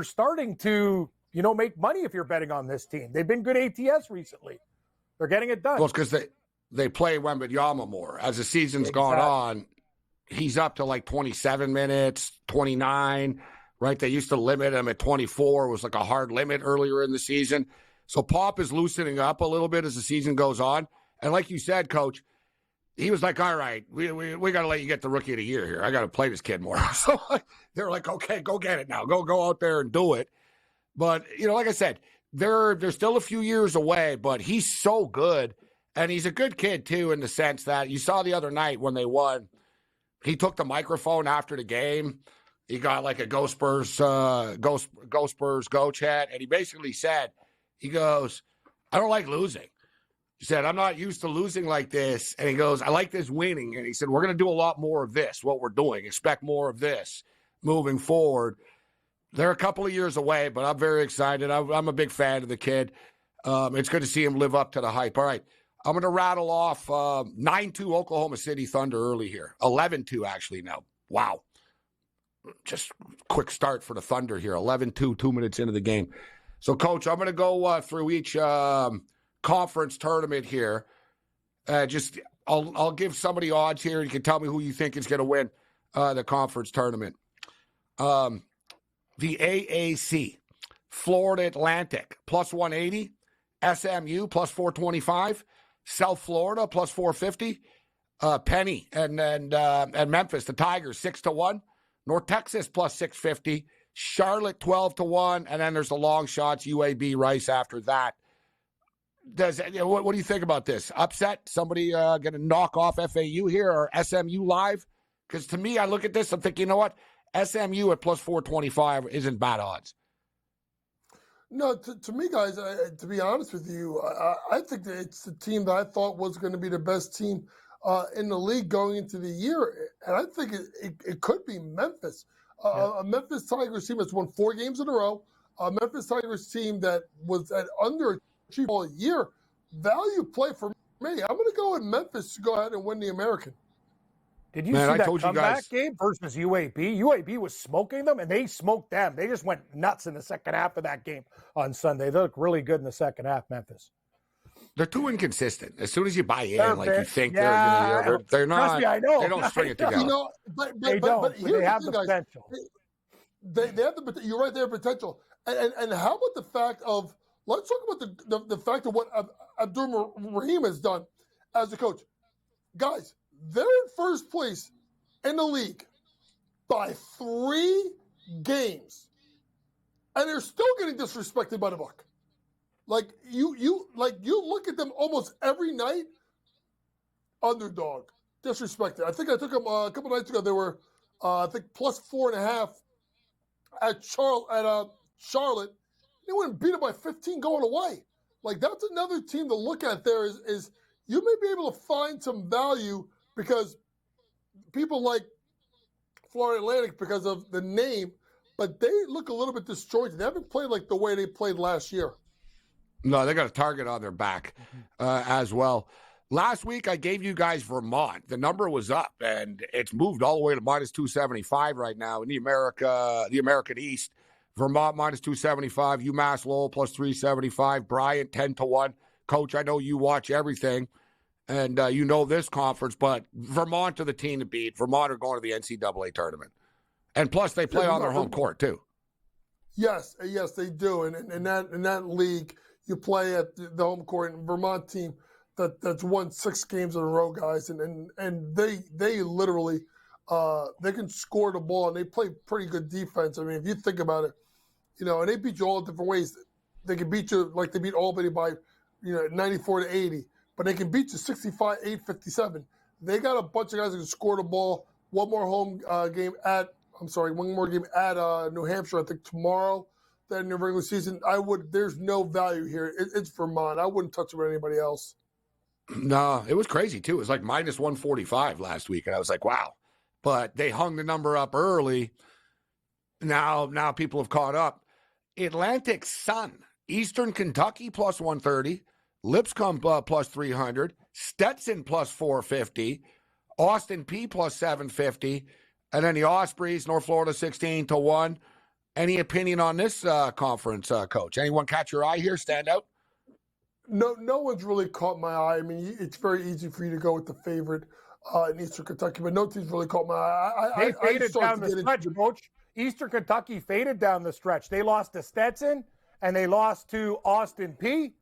starting to, make money if you're betting on this team. They've been good ATS recently. They're getting it done. Well, it's because they play Wembanyama more. As the season's gone on, he's up to like 27 minutes, 29, right? They used to limit him at 24. It was like a hard limit earlier in the season. So Pop is loosening up a little bit as the season goes on. And like you said, Coach, he was like, all right, we got to let you get the Rookie of the Year here. I got to play this kid more. So they're like, okay, go get it now. Go out there and do it. But, like I said, they're still a few years away, but he's so good. And he's a good kid, too, in the sense that you saw the other night when they won, he took the microphone after the game. He got like a Go Spurs, Go chat. And he basically said, he goes, I don't like losing. He said, I'm not used to losing like this. And he goes, I like this winning. And he said, we're going to do a lot more of this, what we're doing. Expect more of this moving forward. They're a couple of years away, but I'm very excited. I'm a big fan of the kid. It's good to see him live up to the hype. All right, I'm going to rattle off 9-2 Oklahoma City Thunder early here. 11-2 actually now. Wow. Just quick start for the Thunder here. 11-2, 2 minutes into the game. So, Coach, I'm going to go through each conference tournament here. I'll give somebody odds here. You can tell me who you think is going to win the conference tournament. The AAC, Florida Atlantic, plus 180. SMU, plus 425. South Florida, plus 450. Penny and Memphis, the Tigers, 6-1. North Texas, plus 650. Charlotte, 12-1. And then there's the long shots, UAB, Rice after that. What do you think about this? Upset? Somebody going to knock off FAU here or SMU live? Because to me, I look at this, I'm thinking, you know what? SMU at plus 425 isn't bad odds. No, to me, guys, to be honest with you, I think that it's the team that I thought was going to be the best team in the league going into the year. And I think it could be Memphis. A Memphis Tigers team that's won 4 games in a row. A Memphis Tigers team that was at underachieving all year. Value play for me. I'm going to go with Memphis to go ahead and win the American. Did you see that comeback game versus UAB? UAB was smoking them, and they smoked them. They just went nuts in the second half of that game on Sunday. They looked really good in the second half, Memphis. They're too inconsistent. As soon as you buy in, you think they're not. Trust me, I know. They don't string it together. But they have the potential. They have the. You're right. They have potential. And how about the fact of? Let's talk about the fact of what Abdul Rahim has done as a coach, guys. They're in first place in the league by 3 games, and they're still getting disrespected by the Buck. Like you look at them almost every night. Underdog, disrespected. I think I took them a couple nights ago. They were, I think, plus 4.5 at Charlotte. They went and beat them by 15 going away. Like that's another team to look at. There is you may be able to find some value. Because people like Florida Atlantic because of the name, but they look a little bit disjointed. They haven't played like the way they played last year. No, they got a target on their back as well. Last week, I gave you guys Vermont. The number was up, and it's moved all the way to minus 275 right now in the American East. Vermont minus 275, UMass Lowell plus 375, Bryant 10-1. Coach, I know you watch everything. And you know this conference, but Vermont are the team to beat. Vermont are going to the NCAA tournament. And plus, they play on their home court, too. Yes, they do. And in that league, you play at the home court. And Vermont team that's won 6 games in a row, guys. And they literally they can score the ball, and they play pretty good defense. I mean, if you think about it, and they beat you all different ways. They can beat you like they beat Albany by 94-80. But they can beat you 65-57. They got a bunch of guys that can score the ball. One more game at New Hampshire, I think tomorrow. Then in the regular season, there's no value here. It's Vermont. I wouldn't touch it with anybody else. No, it was crazy too. It was like minus 145 last week, and I was like, wow. But they hung the number up early. Now people have caught up. Atlantic Sun, Eastern Kentucky plus 130. Lipscomb plus 300, Stetson plus 450, Austin P plus 750, and then the Ospreys, North Florida 16-1. Any opinion on this conference, Coach? Anyone catch your eye here? Stand out? No one's really caught my eye. I mean, it's very easy for you to go with the favorite in Eastern Kentucky, but no team's really caught my eye. They faded down the stretch, Coach. Eastern Kentucky faded down the stretch. They lost to Stetson, and they lost to Austin P.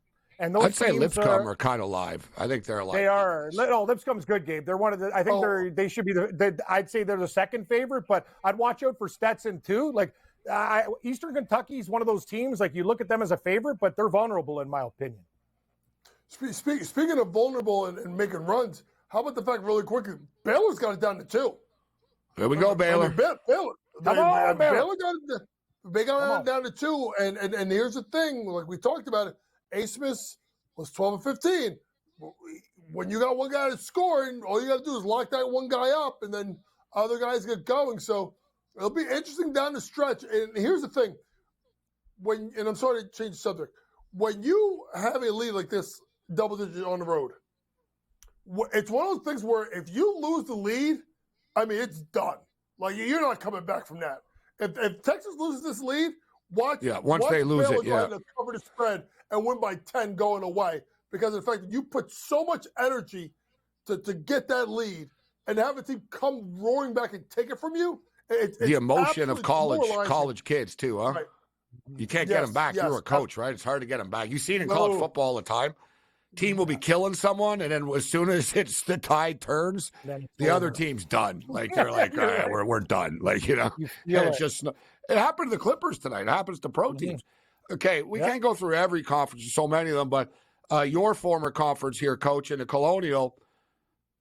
And those I'd say Lipscomb are kind of live. I think they're alive. They are. No, Lipscomb's good, Gabe. They're one of the. I think they should be I'd say they're the second favorite, but I'd watch out for Stetson too. Like Eastern Kentucky is one of those teams. Like you look at them as a favorite, but they're vulnerable in my opinion. Speaking of vulnerable and making runs, how about the fact really quick? Baylor's got it down to 2. There we go, Baylor. Baylor. Baylor got it down to 2, and here's the thing. Like we talked about it. A. Smith was 12-15. When you got one guy that's scoring, all you got to do is lock that one guy up, and then other guys get going. So it'll be interesting down the stretch. And here's the thing. And I'm sorry to change the subject. When you have a lead like this, double digit on the road, it's one of those things where if you lose the lead, I mean, it's done. Like, you're not coming back from that. If Texas loses this lead, once they lose Baylor it, to cover the spread and win by 10 going away. because of the fact that you put so much energy to get that lead and have a team come roaring back and take it from you. It's the emotion of absolutely demoralizing. college kids too, huh? Right. You can't get them back. Yes. You're a coach, right? It's hard to get them back. You see it in college football all the time. Team will be killing someone, and then as soon as the tide turns, the other team's done. Like they're like, all right, we're done. Like it's just it happened to the Clippers tonight. It happens to pro teams. Okay, we can't go through every conference, so many of them, but your former conference here, Coach, in the Colonial,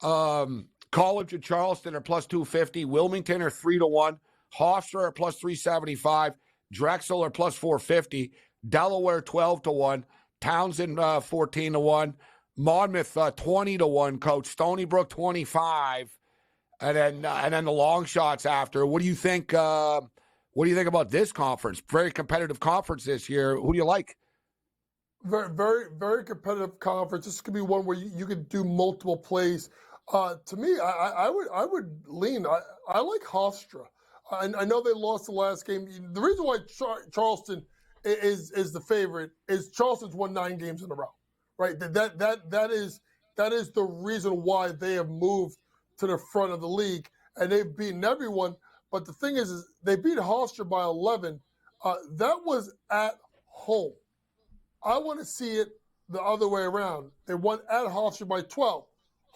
College and Charleston are plus 250, Wilmington are 3-1, Hofstra are plus 375, Drexel are plus 450, Delaware 12-1. Townsend 14-1, Monmouth 20-1. Coach Stony Brook 25, and then the long shots after. What do you think? What do you think about this conference? Very competitive conference this year. Who do you like? Very, very, very competitive conference. This could be one where you could do multiple plays. To me, I would lean. I like Hofstra. I know they lost the last game. The reason why Charleston is the favorite is Charleston's won 9 games in a row, right? That is the reason why they have moved to the front of the league and they've beaten everyone. But the thing is they beat Hofstra by 11. That was at home. I want to see it the other way around. They won at Hofstra by 12.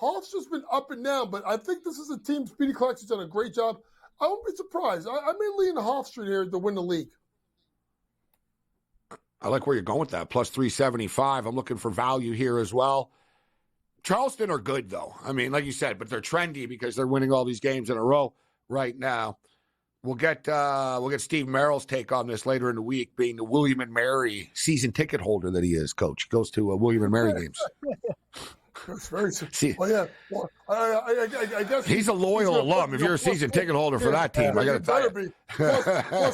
Hofstra's been up and down, but I think this is a team. Speedy Collection's done a great job. I won't be surprised. I may lean Hofstra here to win the league. I like where you're going with that. Plus 375. I'm looking for value here as well. Charleston are good, though. I mean, like you said, but they're trendy because they're winning all these games in a row right now. We'll get Steve Merrill's take on this later in the week, being the William and Mary season ticket holder that he is, Coach. He goes to William and Mary games. That's very well, yeah. Well, I guess he's a loyal alum. If you're a season ticket holder for that team, I got to tell you. Plus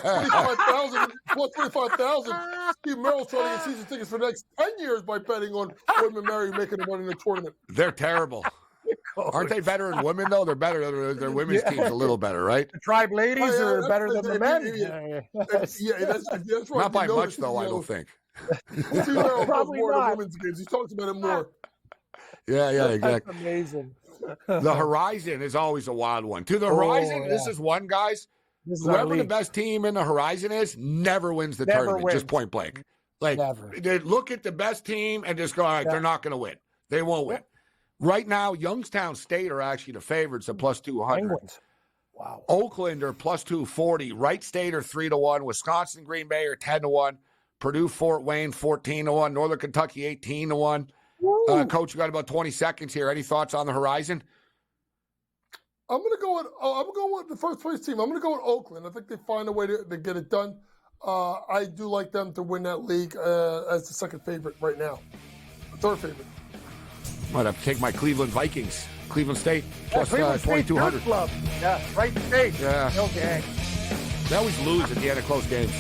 25,000. Plus 25,000. Steve Merrill's trying to get season tickets for the next 10 years by betting on women Mary making the money in the tournament. They're terrible. Aren't they better than women though? They're better. Their women's team's a little better, right? The tribe ladies are better than the men. That's right. Not by much though. I don't think. Steve Merrill does more than women's games. He talks about it more. Yeah, exactly. That's amazing. The Horizon is always a wild one. To the Horizon, this is one, guys. Whoever the best team in the Horizon is, never wins the tournament. Just point blank. Like, they look at the best team and just go, all right, they're not going to win. They won't win. Right now, Youngstown State are actually the favorites at plus 200. Penguins. Wow. Oakland are plus 240. Wright State are 3-1. Wisconsin, Green Bay are 10-1. Purdue, Fort Wayne 14-1. Northern Kentucky 18-1. Coach, you got about 20 seconds here. Any thoughts on the Horizon? I'm going to go with the first place team. I'm going to go with Oakland. I think they find a way to get it done. I do like them to win that league as the second favorite right now. Third favorite. Might have to take my Cleveland Vikings. Cleveland State plus 2,200. Yeah, right state. Yeah. Okay. They always lose at the end of close games.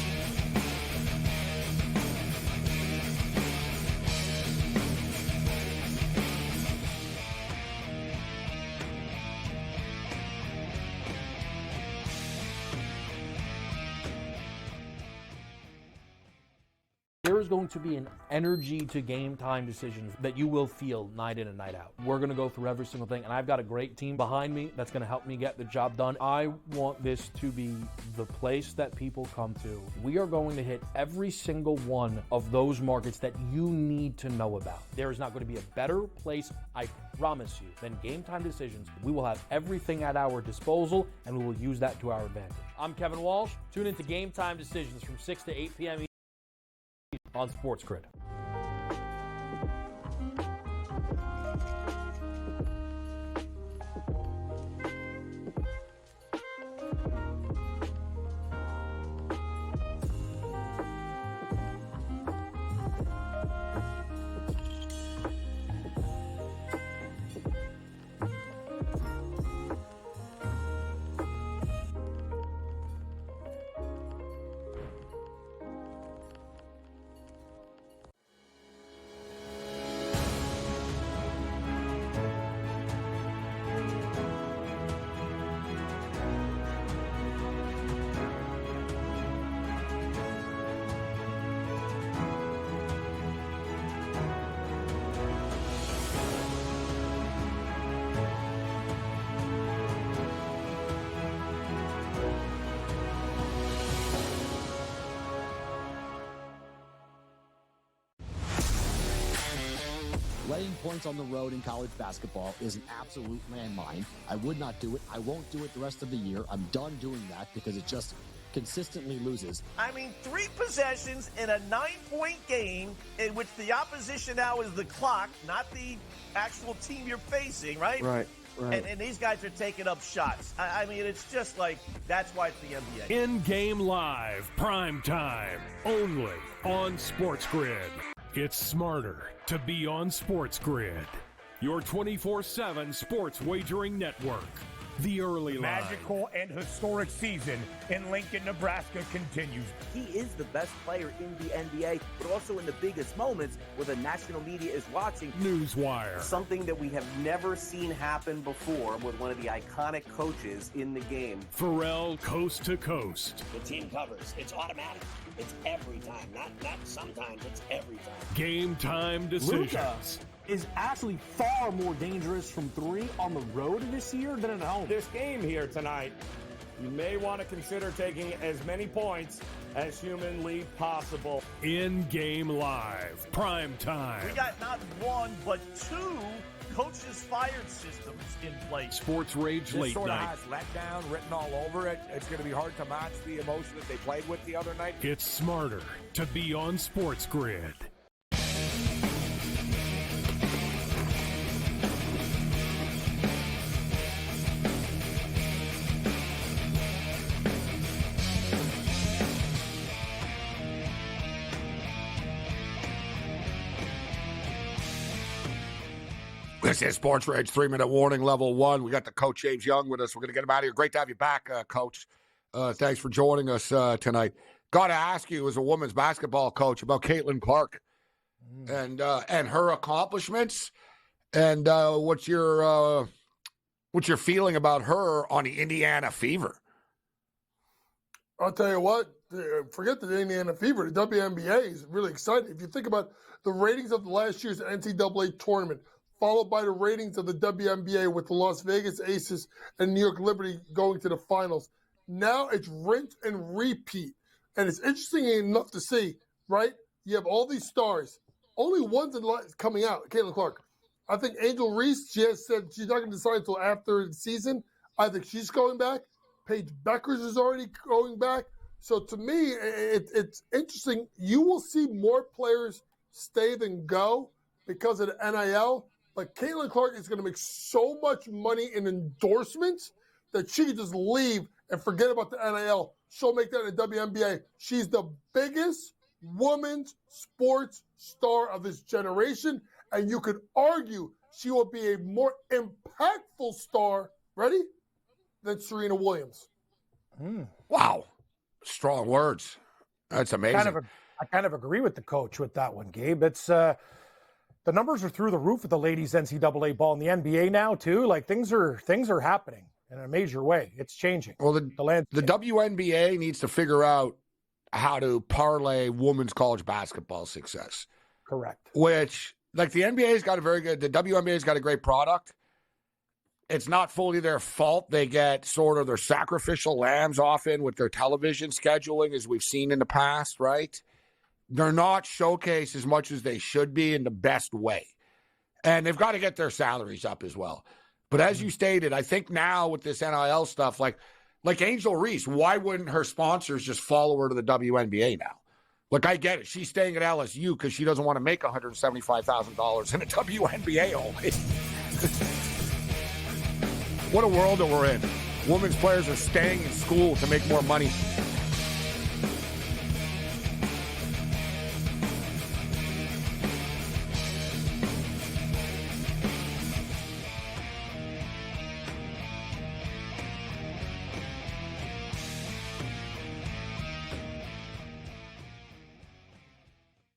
There is going to be an energy to game time decisions that you will feel night in and night out. We're going to go through every single thing, and I've got a great team behind me that's going to help me get the job done. I want this to be the place that people come to. We are going to hit every single one of those markets that you need to know about. There is not going to be a better place, I promise you, than Game Time Decisions. We will have everything at our disposal, and we will use that to our advantage. I'm Kevin Walsh. Tune into Game Time Decisions from 6 to 8 p.m. on SportsGrid. Laying points on the road in college basketball is an absolute landmine. I would not do it. I won't do it the rest of the year. I'm done doing that because it just consistently loses. I mean, 3 possessions in a 9-point game in which the opposition now is the clock, not the actual team you're facing, right? Right. And these guys are taking up shots. I mean, it's just like, that's why it's the NBA. In-game live, prime time, only on SportsGrid. It's smarter to be on SportsGrid. Your 24/7 sports wagering network. The early line. Magical and historic season in Lincoln, Nebraska continues. He is the best player in the NBA, but also in the biggest moments where the national media is watching. Newswire. Something that we have never seen happen before with one of the iconic coaches in the game. Pharrell, coast to coast. The team covers. It's automatic. It's every time. Not sometimes. It's every time. Game time decisions. Luka is actually far more dangerous from 3 on the road this year than at home. This game here tonight, you may want to consider taking as many points as humanly possible. In-game live, prime time. We got not 1, but 2 coaches fired systems in place. SportsRage late sort night. of has letdown written all over it. It's going to be hard to match the emotion that they played with the other night. It's smarter to be on SportsGrid. This is SportsRage 3-minute warning, level 1. We got the Coach James Young with us. We're going to get him out of here. Great to have you back, Coach. Thanks for joining us tonight. Got to ask you, as a women's basketball coach, about Caitlin Clark and her accomplishments, and what's your feeling about her on the Indiana Fever? I'll tell you what, forget the Indiana Fever. The WNBA is really exciting. If you think about the ratings of last year's NCAA tournament, followed by the ratings of the WNBA with the Las Vegas Aces and New York Liberty going to the finals. Now it's rinse and repeat. And it's interesting enough to see, right? You have all these stars. Only one's coming out, Caitlin Clark. I think Angel Reese, she has said she's not going to decide until after the season. I think she's going back. Paige Beckers is already going back. So to me, it's interesting. You will see more players stay than go because of the NIL. But Caitlin Clark is going to make so much money in endorsements that she can just leave and forget about the NIL. She'll make that in the WNBA. She's the biggest women's sports star of this generation. And you could argue she will be a more impactful star, ready, than Serena Williams. Wow. Strong words. That's amazing. I kind of agree with the coach with that one, Gabe. It's the numbers are through the roof with the ladies NCAA ball in the NBA now too. Like things are happening in a major way. It's changing. Well, the WNBA needs to figure out how to parlay women's college basketball success. Correct. Which, like, the NBA's got the WNBA's got a great product. It's not fully their fault. They get sort of their sacrificial lambs often with their television scheduling, as we've seen in the past, right? They're not showcased as much as they should be in the best way. And they've got to get their salaries up as well. But as you stated, I think now with this NIL stuff, like Angel Reese, why wouldn't her sponsors just follow her to the WNBA now? Look, I get it. She's staying at LSU because she doesn't want to make $175,000 in a WNBA only. What a world that we're in. Women's players are staying in school to make more money.